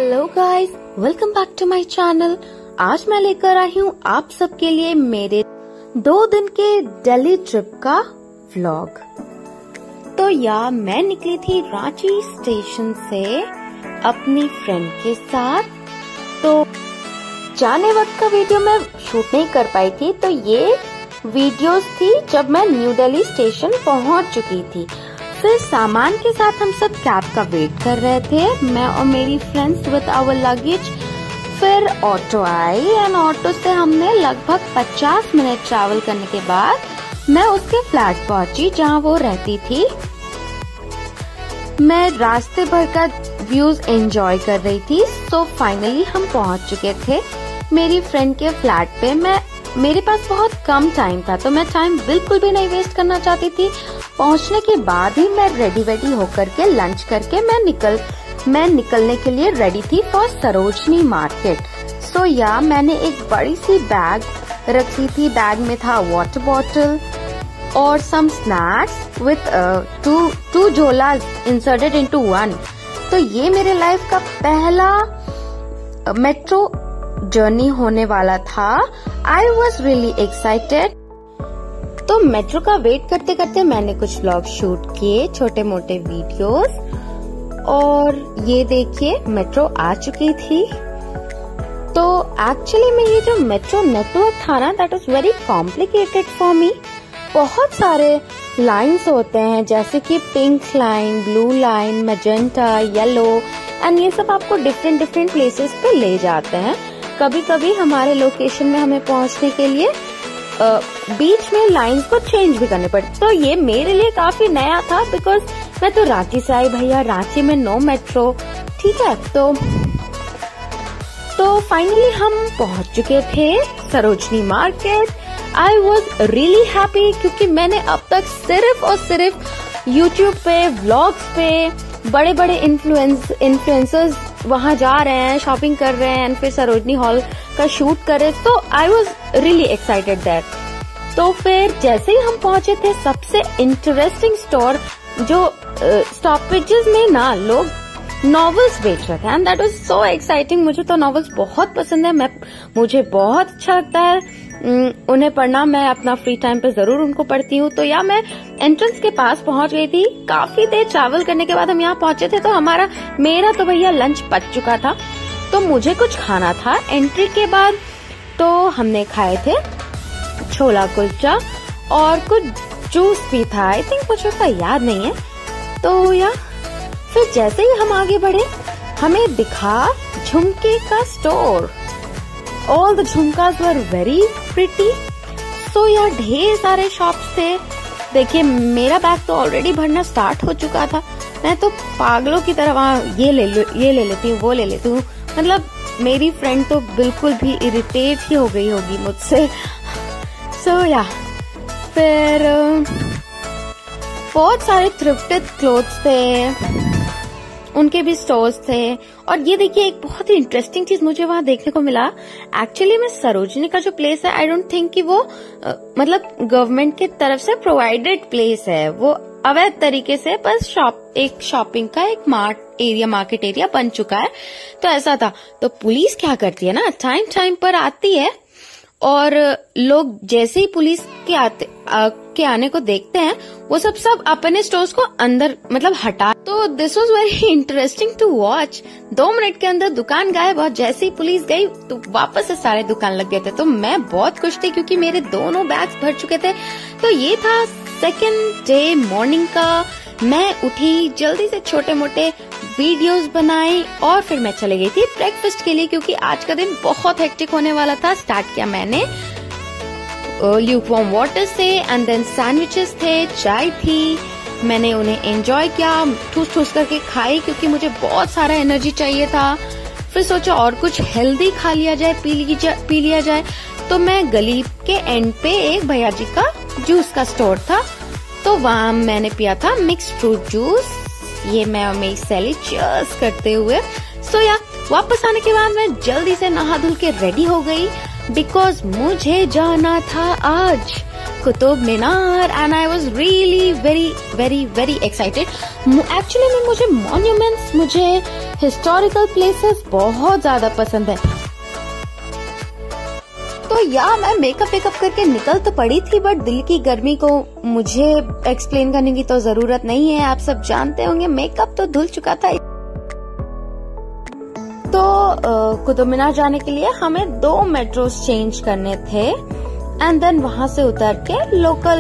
Hello guys, welcome back to my channel. आज मैं लेकर आई हूँ आप सबके लिए मेरे 2 दिन के दिल्ली ट्रिप का व्लॉग। तो मैं निकली थी रांची स्टेशन से अपनी फ्रेंड के साथ। तो जाने वक्त का वीडियो मैं शूट नहीं कर पाई थी, तो ये वीडियोस थी जब मैं न्यू दिल्ली स्टेशन पहुंच चुकी थी। फिर सामान के साथ हम सब कैब का वेट कर रहे थे, मैं और मेरी फ्रेंड्स विद आवर लगेज। फिर ऑटो आई एंड ऑटो से हमने लगभग 50 मिनट ट्रैवल करने के बाद मैं उसके फ्लैट पहुंची जहां वो रहती थी। मैं रास्ते भर का व्यूज एंजॉय कर रही थी। सो फाइनली हम पहुंच चुके थे मेरी फ्रेंड के फ्लैट पे। मेरे पास बहुत कम टाइम था, तो मैं टाइम बिल्कुल भी नहीं वेस्ट करना चाहती थी। पहुंचने के बाद ही मैं रेडी होकर के लंच करके मैं निकलने के लिए रेडी थी फॉर सरोजनी मार्केट। सो मैंने एक बड़ी सी बैग रखी थी। बैग में था वाटर बॉटल और सम स्नैक्स विथ टू झोलास इंसर्टेड इनटू वन। तो ये मेरे लाइफ का पहला मेट्रो जर्नी होने वाला था। आई वॉज रियली एक्साइटेड। तो मेट्रो का वेट करते करते मैंने कुछ व्लॉग शूट किए, छोटे मोटे वीडियोस। और ये देखिए मेट्रो आ चुकी थी। तो एक्चुअली में ये जो मेट्रो नेटवर्क था ना, that was very complicated for me. बहुत सारे लाइन्स होते हैं, जैसे कि pink line, blue line, magenta, yellow, and ये सब आपको डिफरेंट प्लेसेस पे ले जाते हैं। कभी कभी हमारे लोकेशन में हमें पहुंचने के लिए बीच में लाइंस को चेंज भी करने पड़ते। तो ये मेरे लिए काफी नया था, बिकॉज मैं तो रांची से आई भैया, रांची में नो मेट्रो। ठीक है, तो फाइनली हम पहुंच चुके थे Sarojini market. I was really happy, क्योंकि मैंने अब तक सिर्फ और सिर्फ यूट्यूब पे, व्लॉग्स पे बड़े बड़े इन्फ्लुएंसर्स वहां जा रहे हैं, शॉपिंग कर रहे हैं, फिर सरोजनी हॉल का शूट कर रहे। तो आई वॉज रियली एक्साइटेड दैट। तो फिर जैसे ही हम पहुंचे थे, सबसे इंटरेस्टिंग स्टोर जो स्टॉपेजेस में ना लोग नॉवेल्स बेच रहे थे, and that was so exciting. मुझे तो नॉवेल्स बहुत पसंद है, मुझे बहुत अच्छा लगता है उन्हें पढ़ना। मैं अपना फ्री टाइम पे जरूर उनको पढ़ती हूँ। तो मैं एंट्रेंस के पास पहुंच गई थी। काफी देर ट्रैवल करने के बाद हम यहाँ पहुंचे थे। तो मेरा तो भैया लंच पच चुका था, तो मुझे कुछ खाना था एंट्री के बाद। तो हमने खाए थे छोला कुलचा और कुछ जूस भी था, आई थिंक, मुझे उसका याद नहीं है। तो फिर जैसे ही हम आगे बढ़े, हमें दिखा झुमके का store. All the झुमकास were very pretty. So ढेर सारे शॉप्स थे। देखिए मेरा बैग तो ऑलरेडी भरना स्टार्ट हो चुका था। मैं तो पागलों की तरह वहाँ ये ले लेती हूँ, वो ले लेती हूँ। मतलब मेरी फ्रेंड तो बिल्कुल भी इरिटेट ही हो गई होगी मुझसे। So फिर बहुत सारे थ्रिफ्टेड क्लोथ्स थे, उनके भी स्टोर्स थे। और ये देखिए एक बहुत ही इंटरेस्टिंग चीज मुझे वहां देखने को मिला। एक्चुअली में सरोजनी का जो प्लेस है, आई डोंट थिंक कि वो मतलब गवर्नमेंट की तरफ से प्रोवाइडेड प्लेस है। वो अवैध तरीके से बस एक शॉपिंग का एक मार्केट एरिया बन चुका है। तो ऐसा था। तो पुलिस क्या करती है ना, टाइम पर आती है, और लोग जैसे ही पुलिस के आने को देखते हैं, वो सब अपने स्टोर्स को अंदर मतलब हटा। तो this was very interesting to watch. 2 minute के अंदर दुकान गायब, और जैसे ही पुलिस गई तो वापस से सारे दुकान लग गए थे। तो मैं बहुत खुश थी, क्योंकि मेरे दोनों बैग्स भर चुके थे। तो ये था सेकेंड डे मॉर्निंग का। मैं उठी, जल्दी से छोटे मोटे वीडियोस बनाई, और फिर मैं चली गई थी ब्रेकफास्ट के लिए, क्योंकि आज का दिन बहुत हेक्टिक होने वाला था। स्टार्ट किया मैंने ल्यूकवार्म वाटर से, एंड देन सैंडविचेस थे, चाय थी। मैंने उन्हें एंजॉय किया, ठूस करके खाई, क्योंकि मुझे बहुत सारा एनर्जी चाहिए था। फिर सोचा और कुछ हेल्दी खा लिया जाए, पी लिया जाए। तो मैं गली के एंड पे एक भैया जी का जूस का स्टोर था, तो वहां मैंने पिया था मिक्स्ड फ्रूट जूस। ये मैं और मेरी सैली चीयर्स करते हुए। सो वापस आने के बाद मैं जल्दी से नहा धुल के रेडी हो गई, बिकॉज मुझे जाना था आज Qutub Minar and I was really very very very excited. Actually में मुझे मॉन्यूमेंट्स, मुझे हिस्टोरिकल प्लेसेस बहुत ज्यादा पसंद है। तो मैं मेकअप करके निकल तो पड़ी थी, बट दिल की गर्मी को मुझे एक्सप्लेन करने की तो जरूरत नहीं है, आप सब जानते होंगे, मेकअप तो धुल चुका था। तो कुतुब मीनार जाने के लिए हमें 2 मेट्रोस चेंज करने थे एंड देन वहां से उतर के लोकल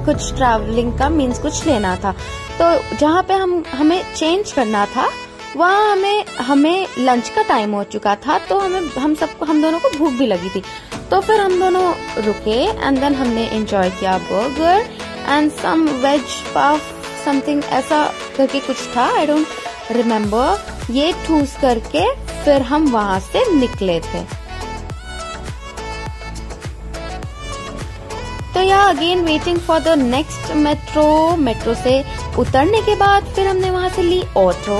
कुछ ट्रैवलिंग का मीन्स कुछ लेना था। तो जहाँ पे हमें चेंज करना था वहाँ हमें लंच का टाइम हो चुका था, तो हम दोनों को भूख भी लगी थी। तो फिर हम दोनों रुके एंड देन हमने एंजॉय किया burger and some veg puff something ऐसा करके कुछ था, आई डोंट रिमेम्बर। ये ठूस करके फिर हम वहां से निकले थे। तो again waiting for the next metro से उतरने के बाद फिर हमने वहां से ली ऑटो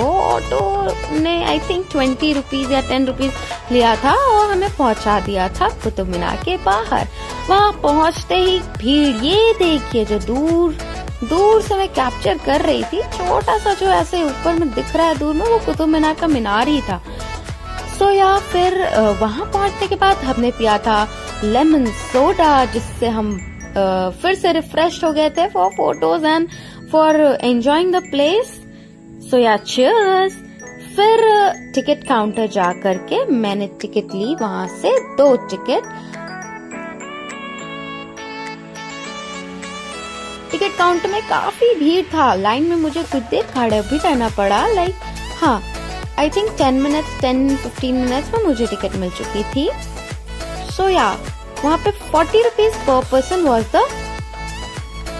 ने आई थिंक 20 रुपीज या 10 रुपीज लिया था और हमें पहुंचा दिया था कुतुब मीनार के बाहर। वहां पहुंचते ही भीड़, ये देखिए जो दूर से मैं कैप्चर कर रही थी, छोटा सा जो ऐसे ऊपर में दिख रहा है दूर में, वो कुतुब मीनार का मीनार ही था। फिर वहां पहुंचने के बाद हमने पिया था लेमन सोडा, जिससे हम फिर से रिफ्रेश हो गए थे for photos and for enjoying the place. Cheers. फिर टिकट काउंटर जा करके मैंने टिकट ली वहां से 2 टिकट। टिकट काउंटर में काफी भीड़ था, लाइन में मुझे कुछ देर खड़े भी रहना पड़ा। आई थिंक 10-15 मिनट्स में मुझे टिकट मिल चुकी थी। वहाँ पे 40 rupees per person was the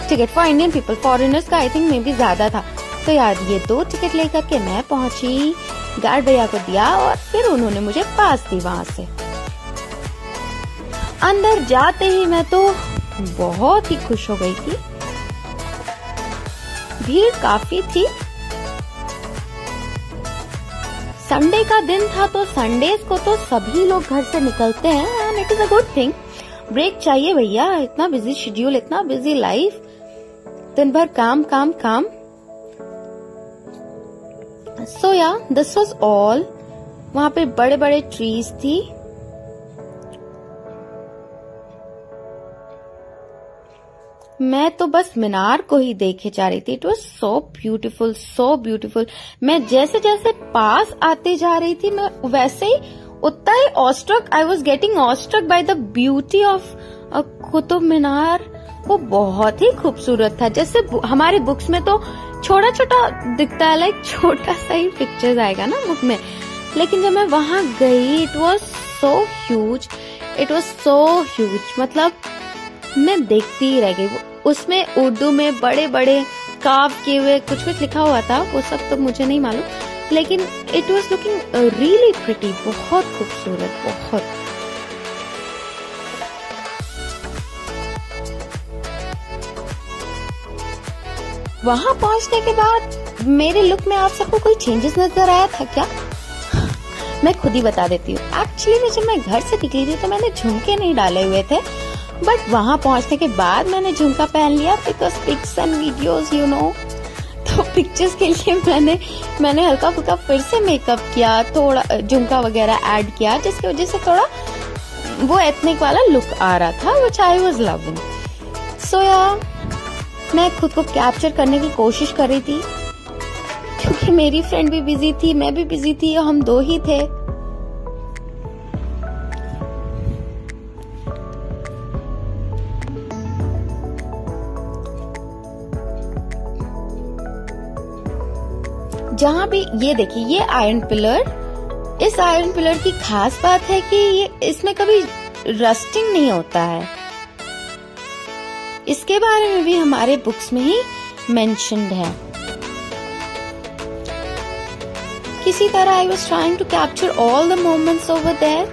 ticket for Indian people. Foreigners का आई थिंक मे भी ज्यादा था। तो ये 2 टिकट लेकर के मैं पहुंची, गार्ड भैया को दिया और फिर उन्होंने मुझे पास दी वहां से। अंदर जाते ही मैं तो बहुत ही खुश हो गई थी, भीड़ काफी थी। संडे का दिन था, तो संडेज को तो सभी लोग घर से निकलते हैं and it is a good thing. Break चाहिए भैया, इतना बिजी शेड्यूल, इतना बिजी लाइफ, दिन भर काम काम काम। This was all. वहां पे बड़े बड़े ट्रीज थी। मैं तो बस मीनार को ही देखे जा रही थी। It was so beautiful, so beautiful. मैं जैसे जैसे पास आते जा रही थी, मैं वैसे ही उतना ही awestruck, I was getting awestruck by the beauty of Qutub Minar. वो बहुत ही खूबसूरत था। जैसे हमारे बुक्स में तो छोटा छोटा दिखता है, लाइक छोटा सा ही पिक्चर्स आएगा ना बुक में, लेकिन जब मैं वहां गई it was so huge, it was so huge. मतलब मैं देखती ही रह गई। उसमें उर्दू में बड़े बड़े कार्व किए हुए कुछ लिखा हुआ था, वो सब तो मुझे नहीं मालूम, लेकिन it was looking really pretty, बहुत खूबसूरत, बहुत। वहां पहुंचने के बाद मेरे लुक में आप सबको कोई चेंजेस नजर आया था क्या? मैं खुद ही बता देती हूँ। एक्चुअली में जब मैं घर से निकली थी तो मैंने झुमके नहीं डाले हुए थे, बट वहां पहुंचने के बाद मैंने झुमका पहन लिया, because pics and videos you know. तो पिक्चर्स के लिए मैंने हल्का फुल्का फिर से मेकअप किया, थोड़ा झुमका वगैरह ऐड किया, जिसकी वजह से थोड़ा वो एथनिक वाला लुक आ रहा था, व्हिच आई वाज लविंग। मैं खुद को कैप्चर करने की कोशिश कर रही थी, क्योंकि मेरी फ्रेंड भी बिजी थी, मैं भी बिजी थी, हम 2 ही थे। जहां भी ये देखिए, ये आयरन पिलर, इस आयरन पिलर की खास बात है कि ये इसमें कभी रस्टिंग नहीं होता है। इसके बारे में भी हमारे बुक्स में ही मेंशन्ड है। किसी तरह I was trying to capture all the moments over there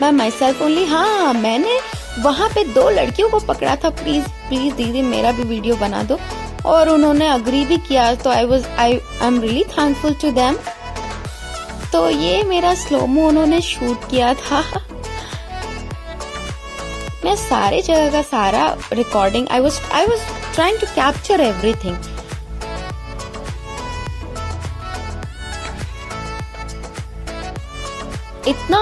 by myself only. हाँ, मैंने वहां पे 2 लड़कियों को पकड़ा था, प्लीज प्लीज दीदी मेरा भी वीडियो बना दो, और उन्होंने अग्री भी किया, तो I am really thankful to them. तो ये मेरा स्लोमो उन्होंने शूट किया था। मैं सारे जगह का सारा recording I was trying to capture everything. इतना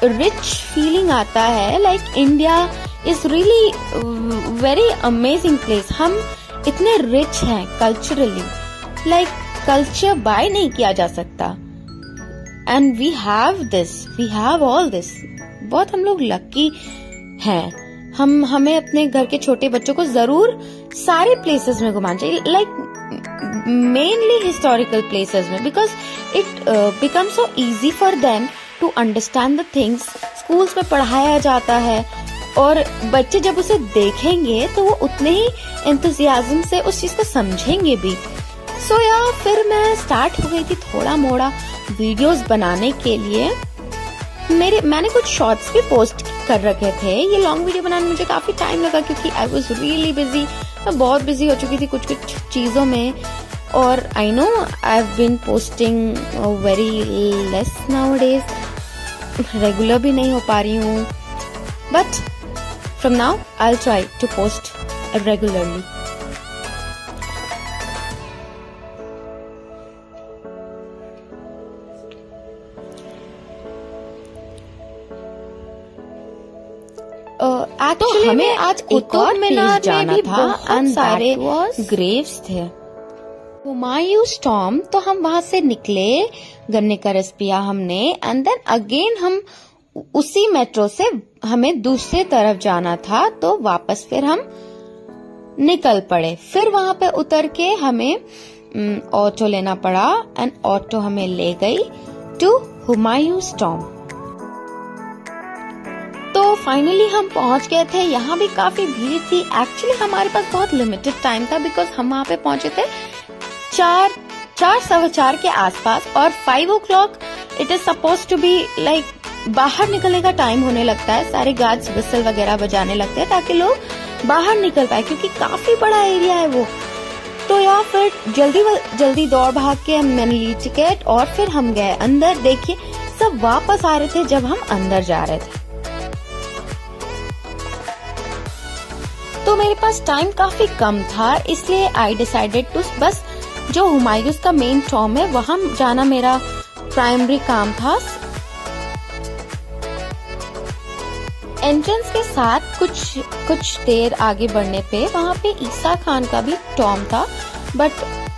रिच फीलिंग आता है, like India is really very amazing place. हम इतने रिच हैं कल्चरली, लाइक कल्चर बाय नहीं किया जा सकता। And we have all this. बहुत हम लोग लकी हैं। हमें अपने घर के छोटे बच्चों को जरूर सारे प्लेसेस में घुमाना चाहिए, लाइक मेनली हिस्टोरिकल प्लेसेस में, because it become so easy for them to understand the things. Schools में पढ़ाया जाता है और बच्चे जब उसे देखेंगे तो वो उतने ही एंथुसियाज्म से उस चीज को समझेंगे भी। सो फिर मैं स्टार्ट हो गई थी थोड़ा मोड़ा वीडियोस बनाने के लिए। मैंने कुछ शॉर्ट्स भी पोस्ट कर रखे थे। ये लॉन्ग वीडियो बनाने में मुझे काफी टाइम लगा क्योंकि आई वाज रियली बिजी। मैं बहुत बिजी हो चुकी थी कुछ चीजों में, और I know I have been posting very less nowadays, regular भी नहीं हो पा रही हूँ, but from now I will try to post regularly. तो हमें आज एक और मीनार जाना था एंड सारे ग्रेव्स थे। हुमायूंस टॉम, तो हम वहां से निकले, गन्ने का रस पिया हमने, एंड देन अगेन हम उसी मेट्रो से हमें दूसरी तरफ जाना था, तो वापस फिर हम निकल पड़े। फिर वहां पे उतर के हमें ऑटो लेना पड़ा एंड ऑटो हमें ले गई टू हुमायूंस टॉम। तो फाइनली हम पहुंच गए थे। यहाँ भी काफी भीड़ थी। एक्चुअली हमारे पास बहुत लिमिटेड टाइम था बिकॉज हम वहाँ पे पहुंचे थे 4:15 के आसपास, और 5 o'clock it is suppose to be like बाहर निकलने का टाइम होने लगता है। सारे गार्ड्स विसल वगैरह बजाने लगते हैं ताकि लोग बाहर निकल पाए, क्योंकि काफी बड़ा एरिया है वो। तो यार फिर जल्दी दौड़ भाग के मैंने ली टिकट और फिर हम गए अंदर। देखिए सब वापस आ रहे थे जब हम अंदर जा रहे थे। तो मेरे पास टाइम काफी कम था, इसलिए आई डिसाइडेड टू बस जो हुमायूंस का मेन टॉम है वहां जाना मेरा प्राइमरी काम था। एंट्रेंस के साथ कुछ देर आगे बढ़ने पे वहां पे ईसा खान का भी टॉम था, बट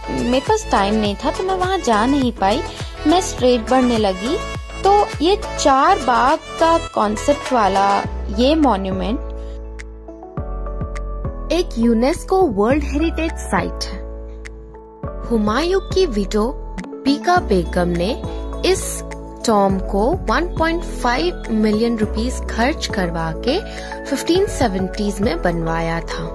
मेरे पास टाइम नहीं था तो मैं वहां जा नहीं पाई। मैं स्ट्रेट बढ़ने लगी तो ये 4 बाग का कॉन्सेप्ट वाला ये मॉन्यूमेंट एक यूनेस्को वर्ल्ड हेरिटेज साइट है। हुमायूं की विडो बीगा बेगम ने इस टॉम को 1.5 मिलियन रुपीस खर्च करवा के 1570s में बनवाया था।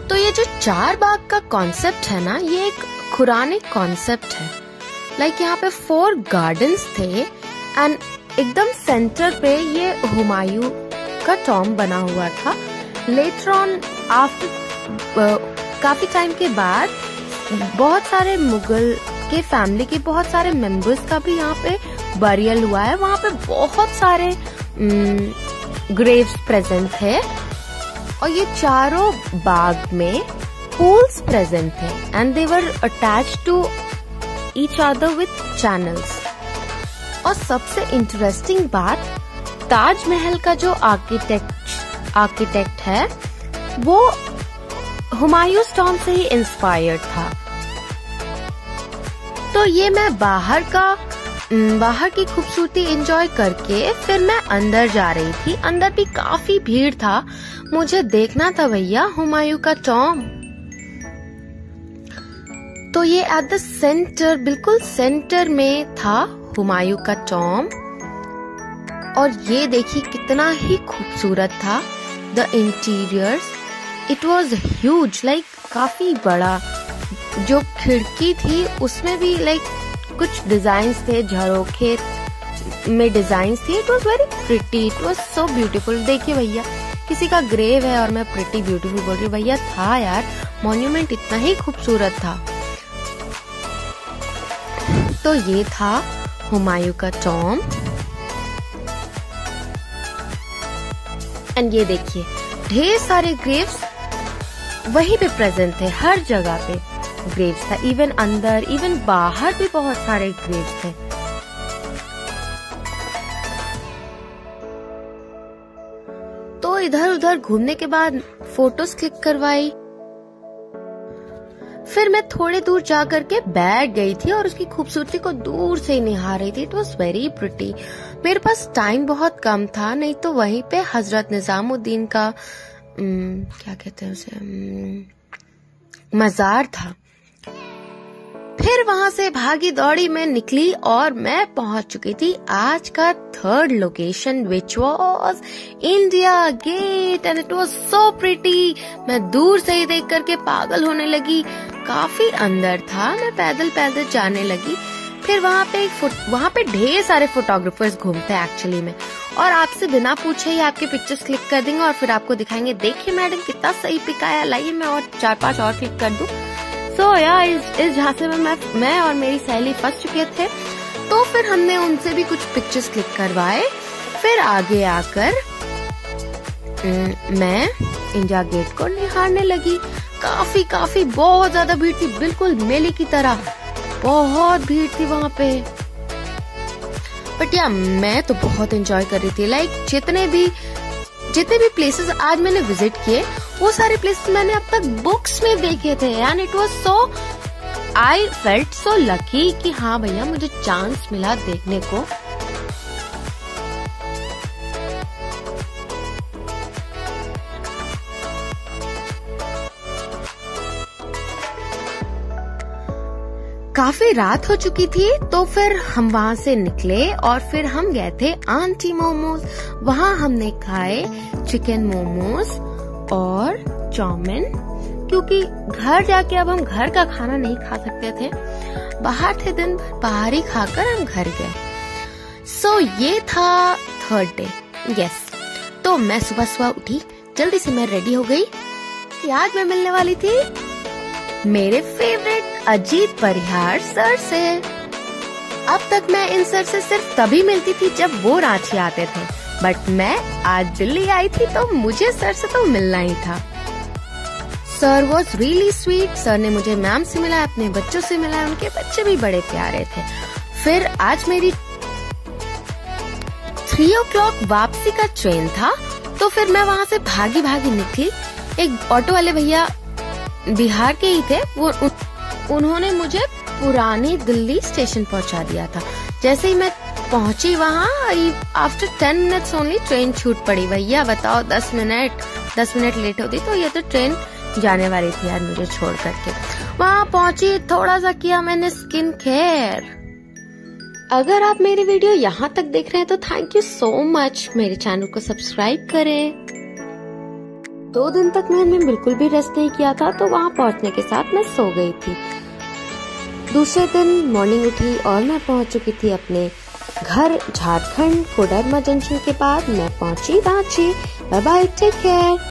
तो ये जो 4 बाग का कॉन्सेप्ट है ना, ये एक खुरानिक कॉन्सेप्ट है। लाइक यहाँ पे 4 गार्डन्स थे एंड एकदम सेंटर पे ये हुमायूं का टॉम बना हुआ था। लेटर ऑन आफ्टर काफी टाइम के बाद बहुत सारे मुगल के फैमिली के बहुत सारे मेंबर्स का भी यहाँ पे बरियल हुआ है। वहाँ पे बहुत सारे ग्रेव्स प्रेजेंट थे और ये चारों बाग में पूल्स प्रेजेंट थे and they were attached to each other with channels. और सबसे इंटरेस्टिंग बात, ताजमहल का जो आर्किटेक्ट है वो हुमायूंस टॉम से ही इंस्पायर्ड था। तो ये मैं बाहर की खूबसूरती एंजॉय करके फिर मैं अंदर जा रही थी। अंदर भी काफी भीड़ था, मुझे देखना था भैया हुमायूं का टॉम। तो ये एट द सेंटर, बिल्कुल सेंटर में था हुमायूं का टॉम। और ये देखिए कितना ही खूबसूरत था। The interiors, it was huge, like काफी बड़ा। जो खिड़की थी उसमें भी लाइक कुछ डिजाइन्स थे, झरोखे में डिजाइन्स थी। It was very pretty, it was so beautiful. देखिए भैया, किसी का ग्रेव है और मैं प्रिटी ब्यूटीफुल बोल रही हूँ। भैया था यार, मॉन्यूमेंट इतना ही खूबसूरत था। तो ये था हुमायूं का टॉम। एंड ये देखिए ढेर सारे ग्रेव्स वहीं पे प्रेजेंट थे, हर जगह पे ग्रेव्स था, इवन अंदर इवन बाहर भी बहुत सारे ग्रेव्स थे। तो इधर उधर घूमने के बाद फोटोज क्लिक करवाई। फिर मैं थोड़े दूर जा करके बैठ गई थी और उसकी खूबसूरती को दूर से ही निहार रही थी। It was very pretty. मेरे पास टाइम बहुत कम था, नहीं तो वहीं पे हजरत निजामुद्दीन का क्या कहते हैं उसे, मजार था। फिर वहां से भागी दौड़ी मैं निकली और मैं पहुंच चुकी थी आज का third location, which was India Gate and it was so pretty. मैं दूर से ही देख करके पागल होने लगी। काफी अंदर था, मैं पैदल पैदल जाने लगी। फिर वहाँ पे ढेर सारे फोटोग्राफर्स घूमते हैं एक्चुअली में, और आपसे बिना पूछे ही आपके पिक्चर्स क्लिक कर देंगे और फिर आपको दिखाएंगे, देखिए मैडम कितना सही पिक आया, लाइए मैं और 4-5 और क्लिक कर दूं। सो यार इस झांसे में मैं और मेरी सहेली फंस चुके थे। तो फिर हमने उनसे भी कुछ पिक्चर्स क्लिक करवाए। फिर आगे आकर मैं इंडिया गेट को निहारने लगी। काफी बहुत ज्यादा भीड़ थी, बिल्कुल मेले की तरह बहुत भीड़ थी वहाँ पे। बट या मैं तो बहुत एंजॉय कर रही थी। लाइक जितने भी प्लेसेस आज मैंने विजिट किए वो सारे प्लेसेस मैंने अब तक बुक्स में देखे थे and it was so, I felt so lucky कि हाँ भैया मुझे चांस मिला देखने को। काफी रात हो चुकी थी तो फिर हम वहाँ से निकले और फिर हम गए थे आंटी मोमोज। वहाँ हमने खाए चिकन मोमोज और चाउमीन, क्योंकि घर जाके अब हम घर का खाना नहीं खा सकते थे। बाहर थे, दिन भर बाहर ही खाकर हम घर गए। सो ये था थर्ड डे। यस, तो मैं सुबह उठी, जल्दी से मैं रेडी हो गई। आज मैं मिलने वाली थी मेरे फेवरेट अजीत परिहार सर से। अब तक मैं इन सर से सिर्फ तभी मिलती थी जब वो रांची आते थे, बट मैं आज दिल्ली आई थी तो मुझे सर से तो मिलना ही था। Sir was really sweet. Sir ने मुझे मैम से मिला, अपने बच्चों से मिला, उनके बच्चे भी बड़े प्यारे थे। फिर आज मेरी 3 o'clock वापसी का ट्रेन था, तो फिर मैं वहाँ से भागी निकली। एक ऑटो वाले भैया बिहार के ही थे, उन्होंने मुझे पुरानी दिल्ली स्टेशन पहुंचा दिया था। जैसे ही मैं पहुंची वहाँ, आफ्टर 10 minutes ओनली ट्रेन छूट पड़ी। भैया बताओ 10 मिनट लेट होती तो ये तो ट्रेन जाने वाली थी यार मुझे छोड़ करके। वहाँ पहुंची, थोड़ा सा किया मैंने स्किन केयर। अगर आप मेरी वीडियो यहाँ तक देख रहे हैं तो थैंक यू सो मच। मेरे चैनल को सब्सक्राइब करें। 2 दिन तक मैंने बिल्कुल भी रेस्ट नहीं किया था, तो वहाँ पहुँचने के साथ मैं सो गई थी। दूसरे दिन मॉर्निंग उठी और मैं पहुँच चुकी थी अपने घर झारखंड। कोडरमा जंक्शन के बाद मैं पहुँची Ranchi. Bye bye, take care.